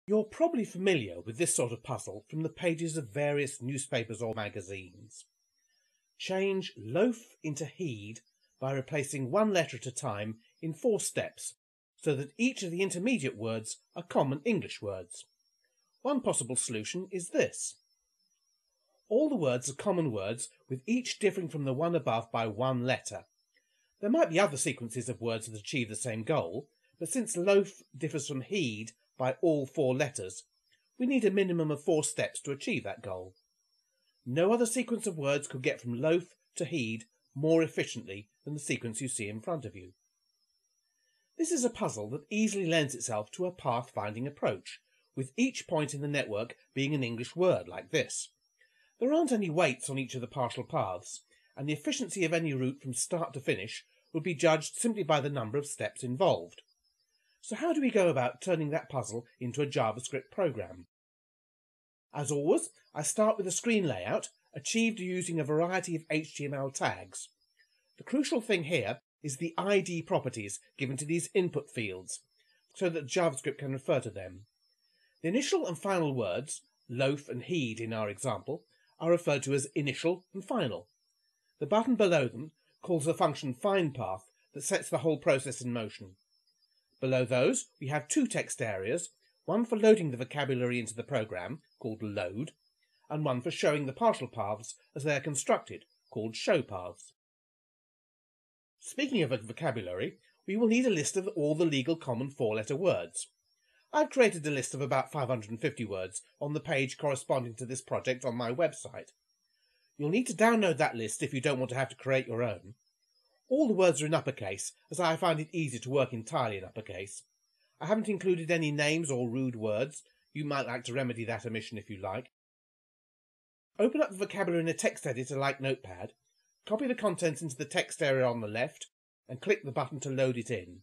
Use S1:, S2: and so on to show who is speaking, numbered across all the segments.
S1: You're probably familiar with this sort of puzzle from the pages of various newspapers or magazines. Change loaf into heed by replacing one letter at a time in 4 steps, so that each of the intermediate words are common English words. One possible solution is this. All the words are common words, with each differing from the one above by 1 letter. There might be other sequences of words that achieve the same goal, but since loaf differs from heed by all 4 letters, we need a minimum of 4 steps to achieve that goal. No other sequence of words could get from loaf to heed more efficiently than the sequence you see in front of you. This is a puzzle that easily lends itself to a path-finding approach, with each point in the network being an English word like this. There aren't any weights on each of the partial paths, and the efficiency of any route from start to finish would be judged simply by the number of steps involved. So how do we go about turning that puzzle into a JavaScript program? As always, I start with a screen layout, achieved using a variety of HTML tags. The crucial thing here is the ID properties given to these input fields, so that JavaScript can refer to them. The initial and final words, loaf and heed in our example, are referred to as initial and final. The button below them calls the function findPath that sets the whole process in motion. Below those, we have 2 text areas, one for loading the vocabulary into the program, called load, and one for showing the partial paths as they are constructed, called showPaths. Speaking of a vocabulary, we will need a list of all the legal common 4-letter words. I've created a list of about 550 words on the page corresponding to this project on my website. You'll need to download that list if you don't want to have to create your own. All the words are in uppercase, as I find it easy to work entirely in uppercase. I haven't included any names or rude words. You might like to remedy that omission if you like. Open up the vocabulary in a text editor like Notepad, copy the contents into the text area on the left, and click the button to load it in.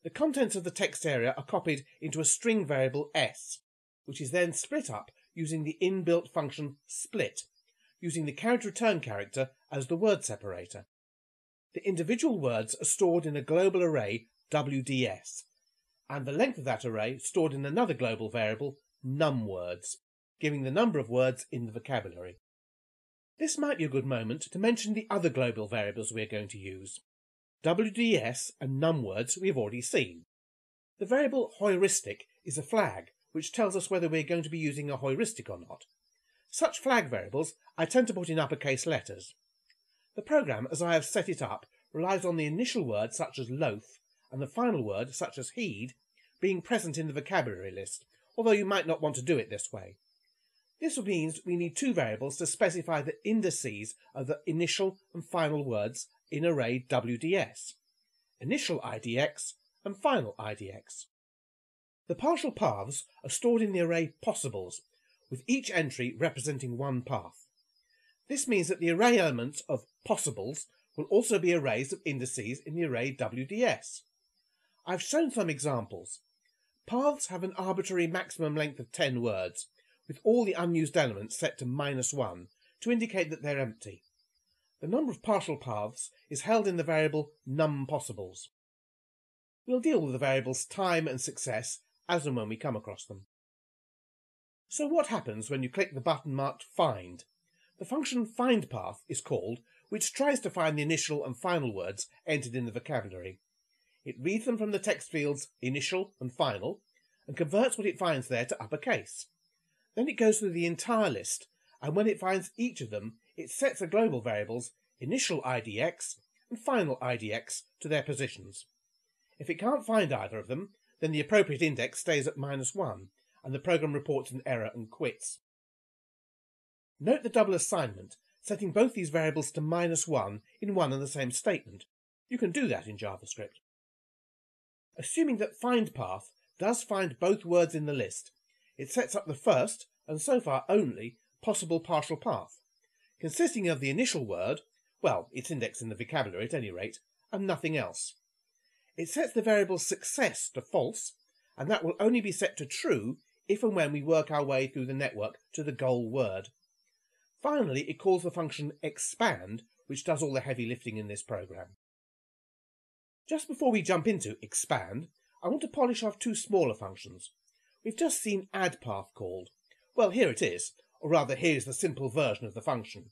S1: The contents of the text area are copied into a string variable s, which is then split up using the inbuilt function split, using the character return character as the word separator. The individual words are stored in a global array WDS, and the length of that array stored in another global variable numWords, giving the number of words in the vocabulary. This might be a good moment to mention the other global variables we are going to use. WDS and numWords we have already seen. The variable Heuristic is a flag which tells us whether we are going to be using a heuristic or not. Such flag variables I tend to put in uppercase letters. The program, as I have set it up, relies on the initial word such as loaf and the final word such as heed being present in the vocabulary list, although you might not want to do it this way. This means we need 2 variables to specify the indices of the initial and final words in array WDS, initial IDX and final IDX. The partial paths are stored in the array possibles, with each entry representing 1 path. This means that the array elements of possibles will also be arrays of indices in the array WDS. I've shown some examples. Paths have an arbitrary maximum length of 10 words, with all the unused elements set to -1 to indicate that they're empty. The number of partial paths is held in the variable numPossibles. We'll deal with the variables time and success as and when we come across them. So what happens when you click the button marked Find? The function findPath is called, which tries to find the initial and final words entered in the vocabulary. It reads them from the text fields initial and final, and converts what it finds there to uppercase. Then it goes through the entire list, and when it finds each of them, it sets the global variables initial IDX and final IDX to their positions. If it can't find either of them, then the appropriate index stays at -1, and the program reports an error and quits. Note the double assignment, setting both these variables to -1 in one and the same statement. You can do that in JavaScript. Assuming that findPath does find both words in the list, it sets up the first, and so far only, possible partial path, consisting of the initial word, well, its index in the vocabulary at any rate, and nothing else. It sets the variable success to false, and that will only be set to true if and when we work our way through the network to the goal word. Finally, it calls the function expand, which does all the heavy lifting in this program. Just before we jump into expand, I want to polish off 2 smaller functions. We've just seen addPath called. Well, here it is, or rather here's the simple version of the function.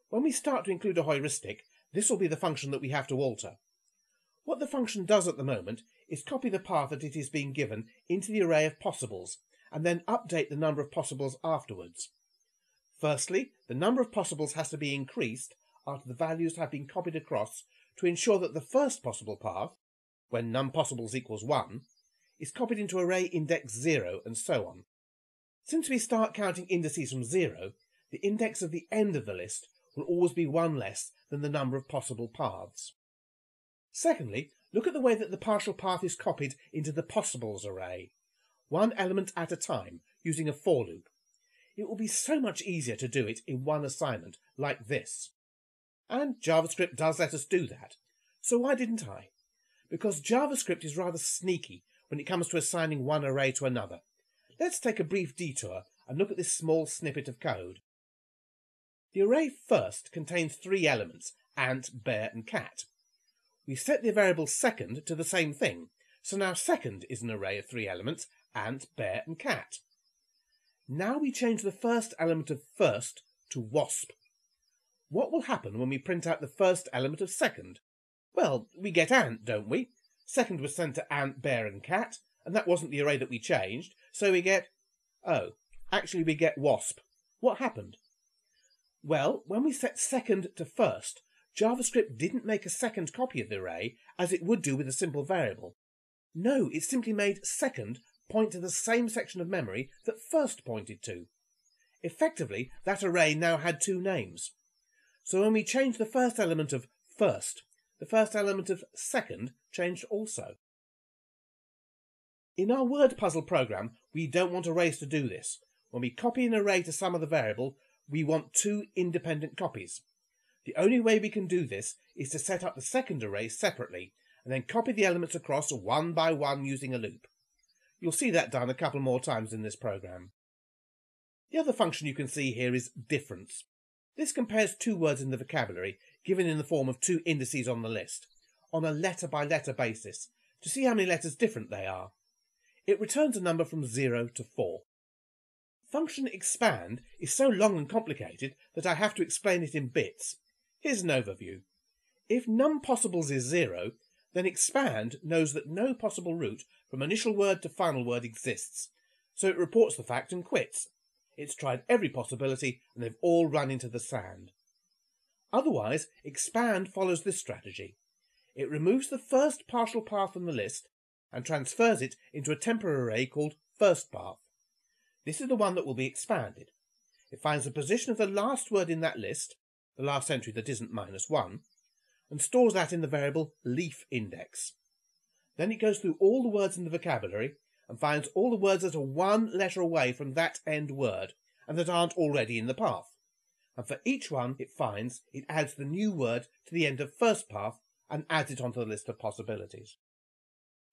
S1: When we start to include a heuristic, this will be the function that we have to alter. What the function does at the moment is copy the path that it is being given into the array of possibles, and then update the number of possibles afterwards. Firstly, the number of possibles has to be increased after the values have been copied across to ensure that the first possible path, when num_possibles equals 1, is copied into array index 0 and so on. Since we start counting indices from 0, the index of the end of the list will always be 1 less than the number of possible paths. Secondly, look at the way that the partial path is copied into the possibles array, one element at a time, using a for loop. It will be so much easier to do it in one assignment, like this. And JavaScript does let us do that. So why didn't I? Because JavaScript is rather sneaky when it comes to assigning one array to another. Let's take a brief detour and look at this small snippet of code. The array first contains 3 elements, ant, bear and cat. We set the variable second to the same thing, so now second is an array of 3 elements, ant, bear and cat. Now we change the first element of first to wasp. What will happen when we print out the first element of second? Well, we get ant, don't we? Second was sent to ant, bear and cat, and that wasn't the array that we changed, so we get... oh, actually we get wasp. What happened? Well, when we set second to first, JavaScript didn't make a second copy of the array as it would do with a simple variable. No, it simply made second point to the same section of memory that first pointed to. Effectively, that array now had 2 names. So when we changed the first element of first, the first element of second changed also. In our word puzzle program, we don't want arrays to do this. When we copy an array to some other variable, we want 2 independent copies. The only way we can do this is to set up the second array separately, and then copy the elements across one by one using a loop. You'll see that done a couple more times in this program. The other function you can see here is difference. This compares 2 words in the vocabulary, given in the form of 2 indices on the list, on a letter-by-letter basis, to see how many letters different they are. It returns a number from 0 to 4. Function expand is so long and complicated that I have to explain it in bits. Here's an overview. If num_possibles is 0, then expand knows that no possible route from initial word to final word exists, so it reports the fact and quits. It's tried every possibility and they've all run into the sand. Otherwise, expand follows this strategy. It removes the first partial path from the list and transfers it into a temporary array called firstPath. This is the one that will be expanded. It finds the position of the last word in that list, the last entry that isn't -1, and stores that in the variable leaf index. Then it goes through all the words in the vocabulary and finds all the words that are 1 letter away from that end word and that aren't already in the path. And for each one it finds, it adds the new word to the end of firstPath and adds it onto the list of possibilities.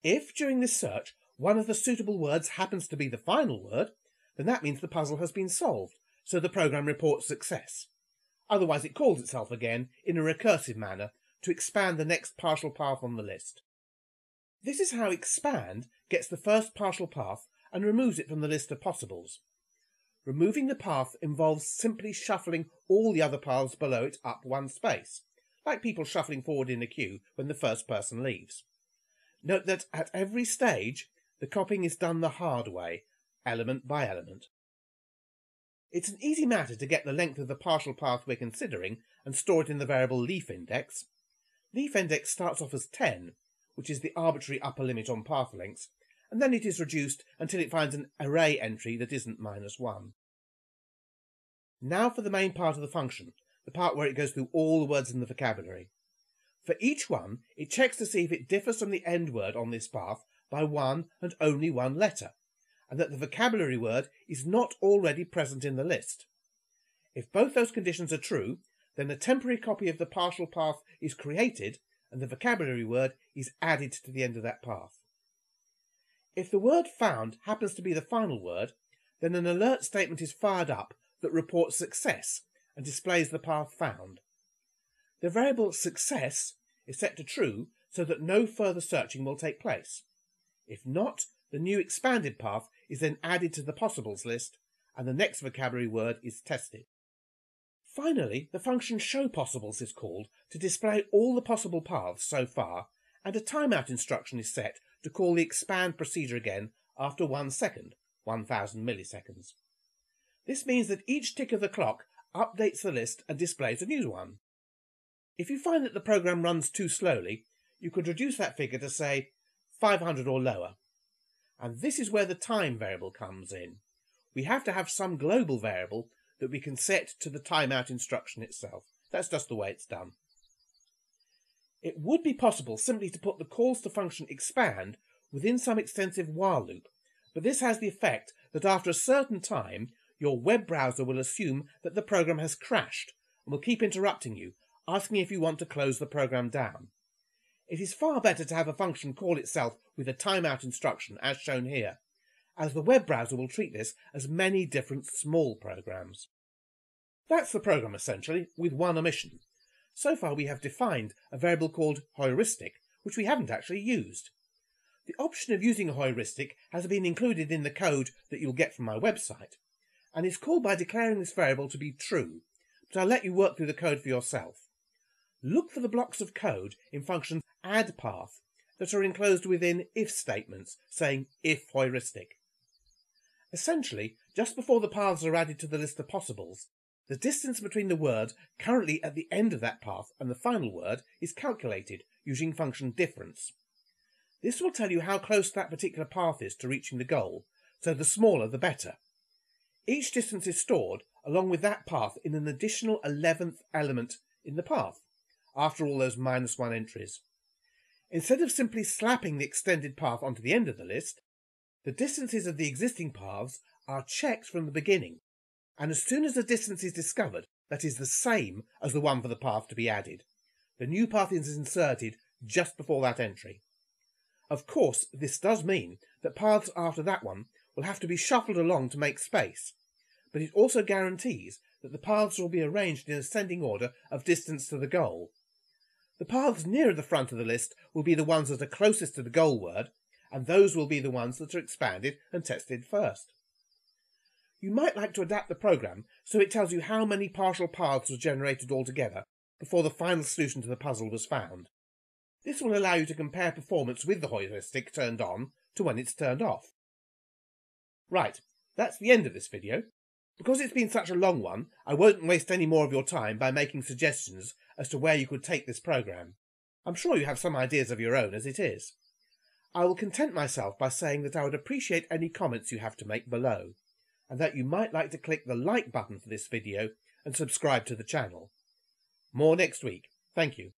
S1: If, during this search, one of the suitable words happens to be the final word, then that means the puzzle has been solved, so the program reports success. Otherwise it calls itself again in a recursive manner to expand the next partial path on the list. This is how expand gets the first partial path and removes it from the list of possibles. Removing the path involves simply shuffling all the other paths below it up 1 space, like people shuffling forward in a queue when the first person leaves. Note that at every stage, the copying is done the hard way, element by element. It's an easy matter to get the length of the partial path we're considering and store it in the variable leaf index. Leaf index starts off as 10, which is the arbitrary upper limit on path lengths, and then it is reduced until it finds an array entry that isn't -1. Now for the main part of the function, the part where it goes through all the words in the vocabulary. For each one, it checks to see if it differs from the end word on this path by 1 and only 1 letter, and that the vocabulary word is not already present in the list. If both those conditions are true, then a temporary copy of the partial path is created and the vocabulary word is added to the end of that path. If the word found happens to be the final word, then an alert statement is fired up that reports success and displays the path found. The variable success is set to true so that no further searching will take place. If not, The new expanded path is then added to the possibles list, and the next vocabulary word is tested. Finally, the function showPossibles is called to display all the possible paths so far, and a timeout instruction is set to call the expand procedure again after 1 second, 1000 milliseconds. This means that each tick of the clock updates the list and displays a new one. If you find that the program runs too slowly, you could reduce that figure to, say, 500 or lower. And this is where the time variable comes in. We have to have some global variable that we can set to the timeout instruction itself. That's just the way it's done. It would be possible simply to put the calls to function expand within some extensive while loop, but this has the effect that after a certain time, your web browser will assume that the program has crashed and will keep interrupting you, asking if you want to close the program down. It is far better to have a function call itself with a timeout instruction as shown here, as the web browser will treat this as many different small programs. That's the program essentially, with one omission. So far we have defined a variable called Heuristic, which we haven't actually used. The option of using a heuristic has been included in the code that you'll get from my website, and is called by declaring this variable to be true, but I'll let you work through the code for yourself. Look for the blocks of code in function addPath that are enclosed within if statements saying if heuristic. Essentially, just before the paths are added to the list of possibles, the distance between the word currently at the end of that path and the final word is calculated using function difference. This will tell you how close that particular path is to reaching the goal, so the smaller the better. Each distance is stored along with that path in an additional 11th element in the path, after all those -1 entries. Instead of simply slapping the extended path onto the end of the list, the distances of the existing paths are checked from the beginning, and as soon as a distance is discovered that is the same as the one for the path to be added, the new path is inserted just before that entry. Of course, this does mean that paths after that one will have to be shuffled along to make space, but it also guarantees that the paths will be arranged in ascending order of distance to the goal. The paths nearer the front of the list will be the ones that are closest to the goal word, and those will be the ones that are expanded and tested first. You might like to adapt the program so it tells you how many partial paths were generated altogether before the final solution to the puzzle was found. This will allow you to compare performance with the heuristic turned on to when it's turned off. Right, that's the end of this video. Because it's been such a long one, I won't waste any more of your time by making suggestions as to where you could take this program. I'm sure you have some ideas of your own as it is. I will content myself by saying that I would appreciate any comments you have to make below, and that you might like to click the like button for this video and subscribe to the channel. More next week. Thank you.